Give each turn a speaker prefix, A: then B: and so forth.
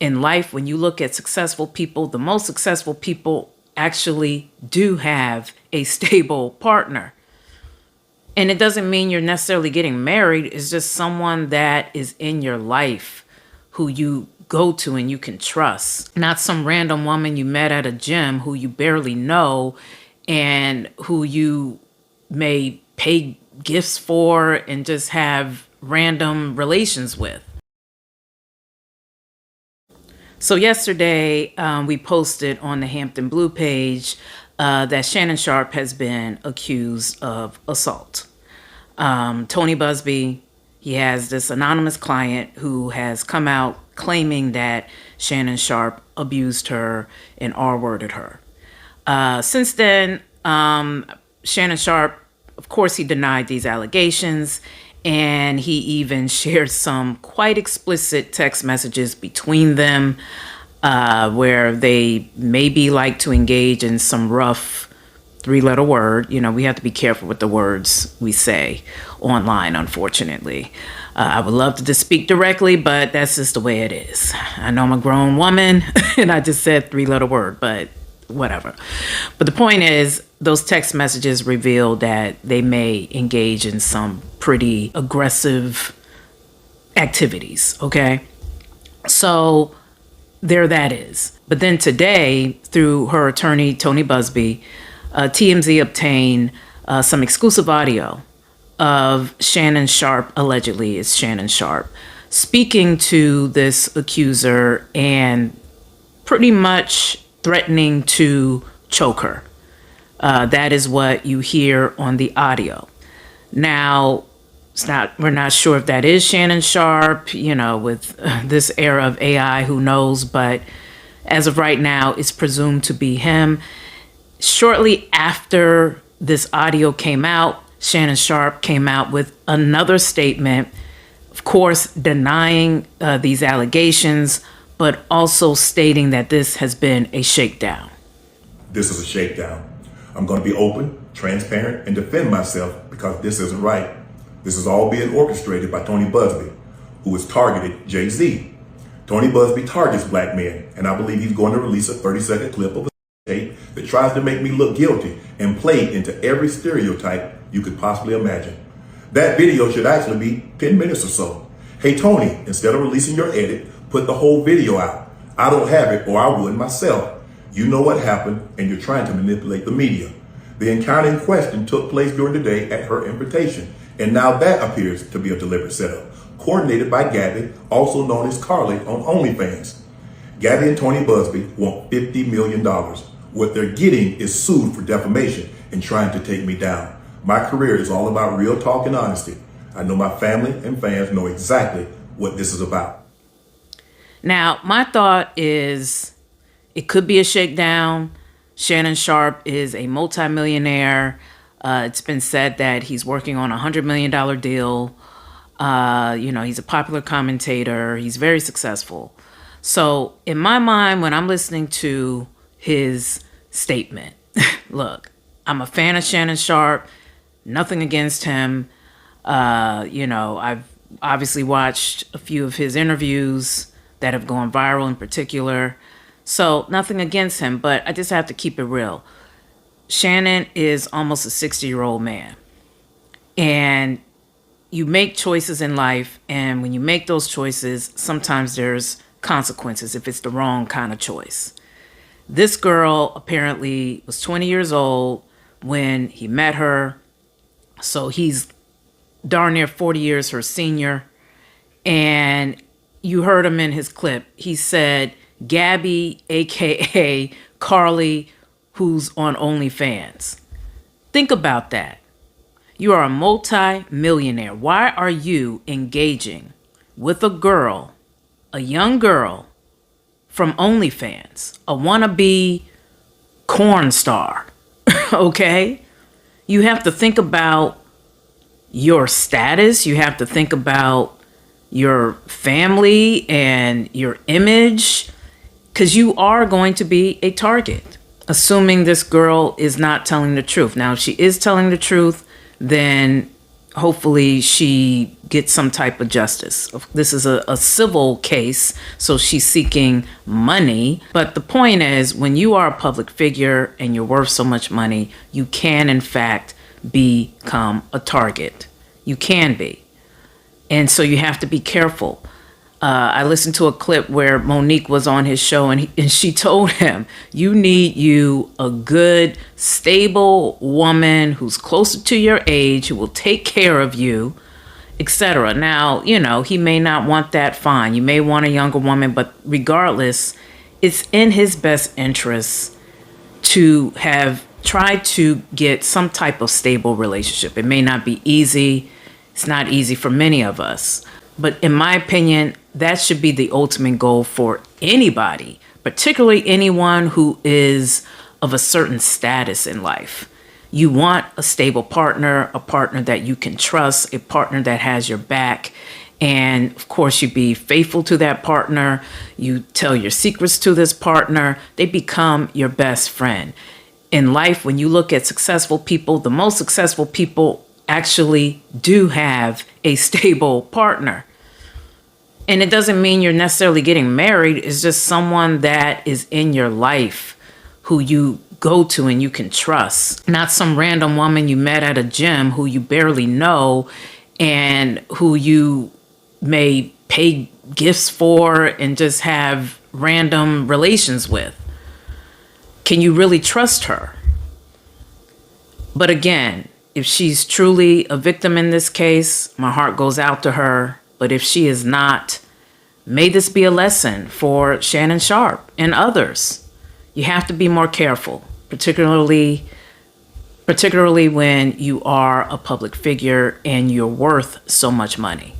A: in life, when you look at successful people, the most successful people actually do have a stable partner. And it doesn't mean you're necessarily getting married. It's just someone that is in your life who you go to and you can trust. Not some random woman you met at a gym who you barely know and who you may pay gifts for and just have random relations with. So yesterday, we posted on the Hampton Blue page that Shannon Sharpe has been accused of assault. Tony Buzbee, he has this anonymous client who has come out claiming that Shannon Sharpe abused her and R-worded her. Since then, Shannon Sharpe, of course, he denied these allegations, and he even shared some quite explicit text messages between them where they maybe like to engage in some rough three-letter word. You know, we have to be careful with the words we say online, unfortunately. I would love to just speak directly, but that's just the way it is. I know I'm a grown woman, and I just said three-letter word, but whatever. But the point is, those text messages reveal that they may engage in some pretty aggressive activities, okay? So there that is. But then today, through her attorney, Tony Buzbee, TMZ obtained some exclusive audio of Shannon Sharpe, allegedly it's Shannon Sharpe, speaking to this accuser and pretty much threatening to choke her. That is what you hear on the audio. Now, we're not sure if that is Shannon Sharpe, you know, with this era of AI, who knows, but as of right now, it's presumed to be him. Shortly after this audio came out, Shannon Sharpe came out with another statement, of course, denying these allegations, but also stating that this has been a shakedown.
B: This is a shakedown. I'm going to be open, transparent, and defend myself because this isn't right. This is all being orchestrated by Tony Buzbee, who has targeted Jay-Z. Tony Buzbee targets black men, and I believe he's going to release a 30-second clip of a tape that tries to make me look guilty and play into every stereotype you could possibly imagine. That video should actually be 10 minutes or so. Hey, Tony, instead of releasing your edit, put the whole video out. I don't have it, or I would myself. You know what happened, and you're trying to manipulate the media. The encounter in question took place during the day at her invitation, and now that appears to be a deliberate setup, coordinated by Gabby, also known as Carly, on OnlyFans. Gabby and Tony Buzbee want $50 million. What they're getting is sued for defamation and trying to take me down. My career is all about real talk and honesty. I know my family and fans know exactly what this is about.
A: Now, my thought is it could be a shakedown. Shannon Sharpe is a multimillionaire. It's been said that he's working on a $100 million deal. He's a popular commentator. He's very successful. So in my mind, when I'm listening to his statement, look, I'm a fan of Shannon Sharpe, nothing against him. I've obviously watched a few of his interviews that have gone viral in particular. So nothing against him, but I just have to keep it real. Shannon is almost a 60-year-old man. And you make choices in life, and when you make those choices, sometimes there's consequences if it's the wrong kind of choice. This girl apparently was 20 years old when he met her. So he's darn near 40 years her senior. And you heard him in his clip. He said, Gabby, aka Carly, who's on OnlyFans. Think about that. You are a multi-millionaire. Why are you engaging with a girl, a young girl from OnlyFans, a wannabe corn star? Okay? You have to think about your status. You have to think about your family and your image, because you are going to be a target, assuming this girl is not telling the truth. Now, if she is telling the truth, then hopefully she gets some type of justice. This is a civil case, so she's seeking money. But the point is, when you are a public figure and you're worth so much money, you can, in fact, become a target. You can be. And so you have to be careful. I listened to a clip where Monique was on his show, and she told him, you need a good, stable woman who's closer to your age, who will take care of you, etc. Now, he may not want that, fine. You may want a younger woman, but regardless, it's in his best interest to have tried to get some type of stable relationship. It may not be easy. It's not easy for many of us. But in my opinion, that should be the ultimate goal for anybody, particularly anyone who is of a certain status in life. You want a stable partner, a partner that you can trust, a partner that has your back. And of course, you be faithful to that partner. You tell your secrets to this partner. They become your best friend. In life, when you look at successful people, the most successful people actually do have a stable partner. And it doesn't mean you're necessarily getting married. It's just someone that is in your life who you go to and you can trust. Not some random woman you met at a gym who you barely know and who you may pay gifts for and just have random relations with. Can you really trust her? But again, if she's truly a victim in this case, my heart goes out to her. But if she is not, may this be a lesson for Shannon Sharpe and others. You have to be more careful, particularly when you are a public figure and you're worth so much money.